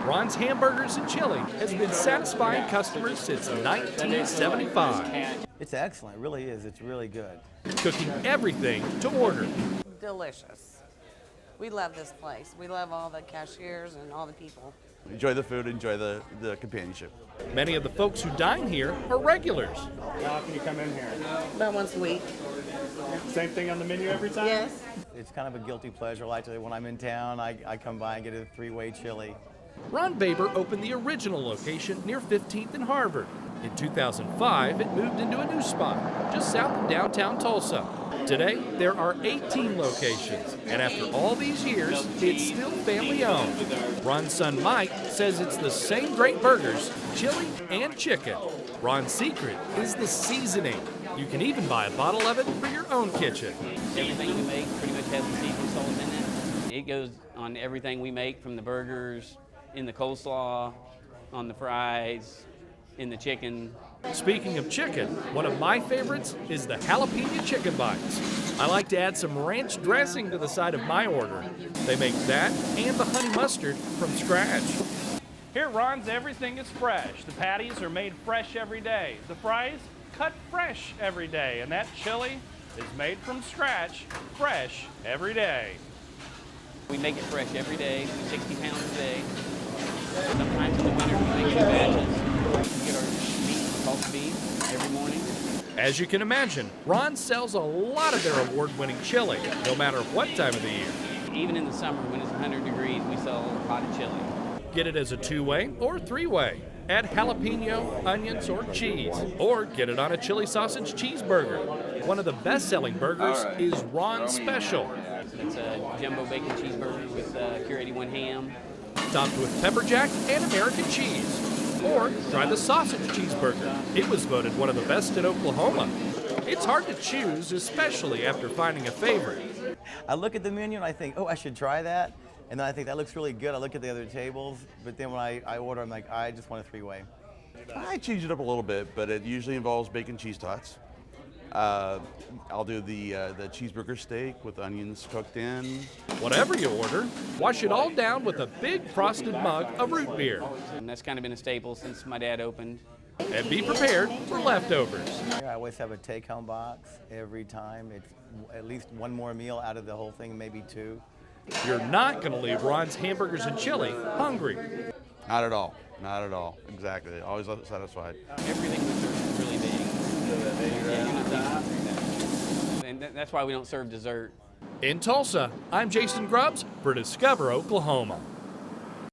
Ron's Hamburgers and Chili has been satisfying customers since 1975. It's excellent, it really is. It's really good. Cooking everything to order. Delicious. We love this place. We love all the cashiers and all the people. Enjoy the food, enjoy the companionship. Many of the folks who dine here are regulars. How often you come in here? About once a week. Same thing on the menu every time? Yes. It's kind of a guilty pleasure. Like when I'm in town, I come by and get a three-way chili. Ron Baber opened the original location near 15th and Harvard. In 2005, it moved into a new spot just south of downtown Tulsa. Today, there are 18 locations, and after all these years, it's still family-owned. Ron's son Mike says it's the same great burgers, chili, and chicken. Ron's secret is the seasoning. You can even buy a bottle of it for your own kitchen. Everything we make pretty much has the seasoning salt in it. It goes on everything we make, from the burgers, in the coleslaw, on the fries, in the chicken. Speaking of chicken, one of my favorites is the jalapeno chicken bites. I like to add some ranch dressing to the side of my order. They make that and the honey mustard from scratch. Here at Ron's, everything is fresh. The patties are made fresh every day. The fries, cut fresh every day. And that chili is made from scratch, fresh every day. We make it fresh every day, 60 pounds a day. Sometimes in the winter we make it in batches. We get our meat from Tulsa beef every morning. As you can imagine, Ron sells a lot of their award-winning chili, no matter what time of the year. Even in the summer when it's 100 degrees, we sell a lot of chili. Get it as a two-way or three-way. Add jalapeno, onions, or cheese. Or get it on a chili sausage cheeseburger. One of the best-selling burgers is Ron's Special. It's a jumbo bacon cheeseburger with Cure 81 ham. Topped with pepper jack and American cheese. Or try the sausage cheeseburger. It was voted one of the best in Oklahoma. It's hard to choose, especially after finding a favorite. I look at the menu and I think, oh, I should try that. And then I think that looks really good. I look at the other tables, but then when I order, I'm like, I just want a three-way. I change it up a little bit, but it usually involves bacon cheese tots. I'll do the cheeseburger steak with onions cooked in. Whatever you order, wash it all down with a big frosted mug of root beer. And that's kind of been a staple since my dad opened. And be prepared for leftovers. I always have a take-home box every time. It's at least one more meal out of the whole thing, maybe two. You're not going to leave Ron's Hamburgers and Chili hungry. Not at all. Not at all. Exactly. Always satisfied. Everything we serve is really big. Yeah, you're not thinking. And that's why we don't serve dessert. In Tulsa, I'm Jason Grubbs for Discover Oklahoma.